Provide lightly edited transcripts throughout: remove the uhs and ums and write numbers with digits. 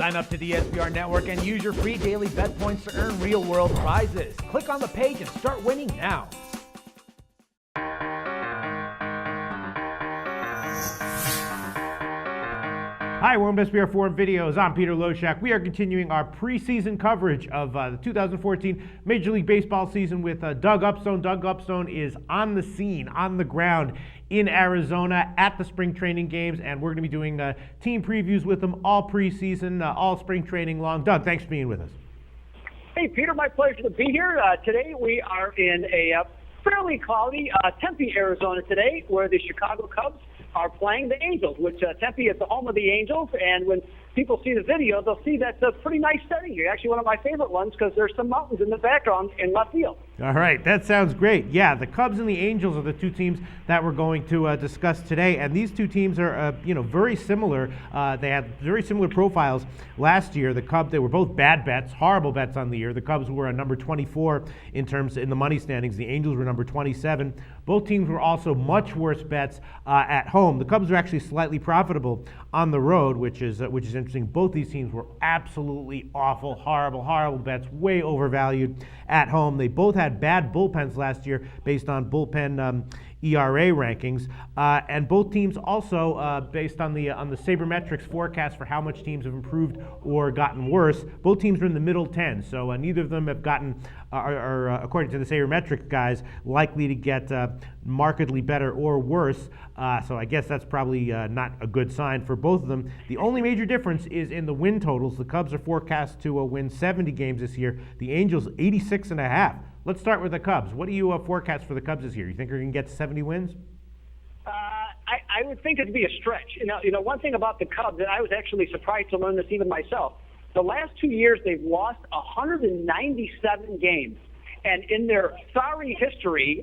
Sign up to the SBR Network and use your free daily bet points to earn real-world prizes. Click on the page and start winning now. Hi, welcome to SBR Forum Videos. I'm Peter Loshak. We are continuing our preseason coverage of the 2014 Major League Baseball season with Doug Upstone. Doug Upstone is on the scene, on the ground in Arizona at the spring training games, and we're going to be doing team previews with him all preseason, all spring training long. Doug, thanks for being with us. Hey, Peter, my pleasure to be here. Today we are in a fairly cloudy Tempe, Arizona today, where the Chicago Cubs are playing the Angels, which Tempe is the home of the Angels, and when people see the video, they'll see that's a pretty nice setting here. Actually, one of my favorite ones because there's some mountains in the background in left field. All right, that sounds great. Yeah, the Cubs and the Angels are the two teams that we're going to discuss today, and these two teams are, very similar. They had very similar profiles last year. The Cubs, they were both bad bets, horrible bets on the year. The Cubs were number 24 in the money standings. The Angels were number 27. Both teams were also much worse bets at home. The Cubs are actually slightly profitable on the road, which is interesting. Both these teams were absolutely awful, horrible bets, way overvalued at home. They both had bad bullpens last year based on bullpen ERA rankings, and both teams also, based on the sabermetrics forecast for how much teams have improved or gotten worse, both teams are in the middle 10. So neither of them have gotten, are according to the sabermetric guys, likely to get markedly better or worse. So I guess that's probably not a good sign for both of them. The only major difference is in the win totals. The Cubs are forecast to win 70 games this year. The Angels 86.5. Let's start with the Cubs. What do you forecast for the Cubs this year? You think they're going to get to 70 wins? I would think it'd be a stretch. You know, one thing about the Cubs, and I was actually surprised to learn this even myself, the last 2 years they've lost 197 games. And in their sorry history,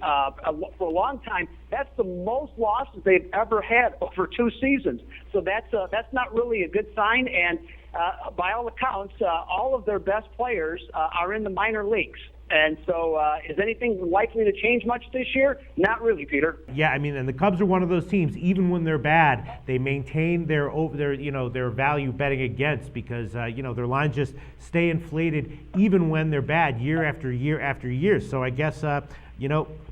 for a long time, that's the most losses they've ever had over 2 seasons. So that's not really a good sign. And by all accounts, all of their best players are in the minor leagues. And so is anything likely to change much this year? Not really, Peter. Yeah, I mean, and the Cubs are one of those teams, even when they're bad, they maintain their value betting against because, their lines just stay inflated even when they're bad year after year after year. So I guess,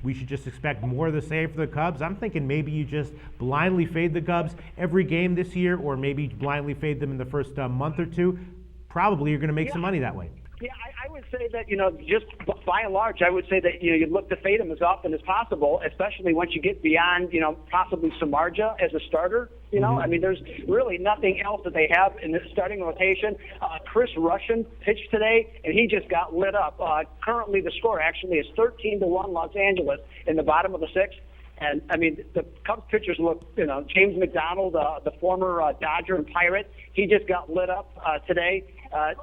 we should just expect more of the same for the Cubs. I'm thinking maybe you just blindly fade the Cubs every game this year, or maybe blindly fade them in the first month or two. Probably you're going to make some money that way. Yeah, I would say that, just by and large, I would say that, you look to fade them as often as possible, especially once you get beyond, possibly Samardzija as a starter. I mean, there's really nothing else that they have in the starting rotation. Chris Russian pitched today, and he just got lit up. Currently, the score actually is 13-1 Los Angeles in the bottom of the sixth. And, I mean, the Cubs pitchers look, James McDonald, the former Dodger and Pirate, he just got lit up today.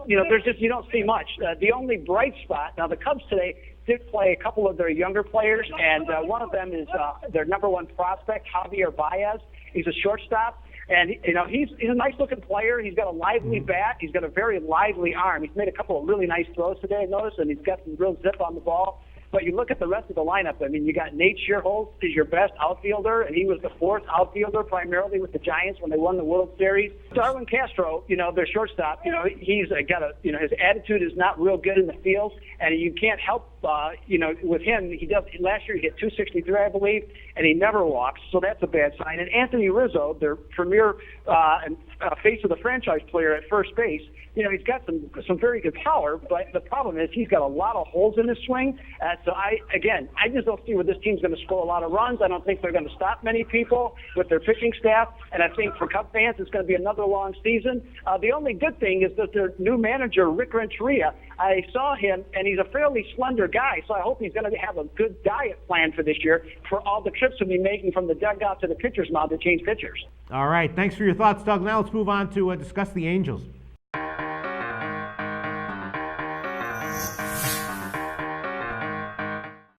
There's just, you don't see much. The only bright spot, now the Cubs today did play a couple of their younger players, and one of them is their number one prospect, Javier Baez. He's a shortstop, and, he's a nice-looking player. He's got a lively bat. He's got a very lively arm. He's made a couple of really nice throws today, I noticed, and he's got some real zip on the ball. But you look at the rest of the lineup, I mean, you got Nate Schierholtz is your best outfielder, and he was the fourth outfielder primarily with the Giants when they won the World Series. Darwin Castro, their shortstop, he's got his attitude is not real good in the field, and you can't help, with him. Last year he hit 263, I believe, and he never walks, so that's a bad sign. And Anthony Rizzo, their premier face of the franchise player at first base, he's got some very good power, but the problem is he's got a lot of holes in his swing. So I just don't see where this team's going to score a lot of runs. I don't think they're going to stop many people with their pitching staff. And I think for Cub fans, it's going to be another long season. The only good thing is that their new manager, Rick Renteria, I saw him, and he's a fairly slender guy, so I hope he's going to have a good diet plan for this year for all the trips he'll be making from the dugout to the pitcher's mound to change pitchers. All right. Thanks for your thoughts, Doug. Now let's move on to discuss the Angels.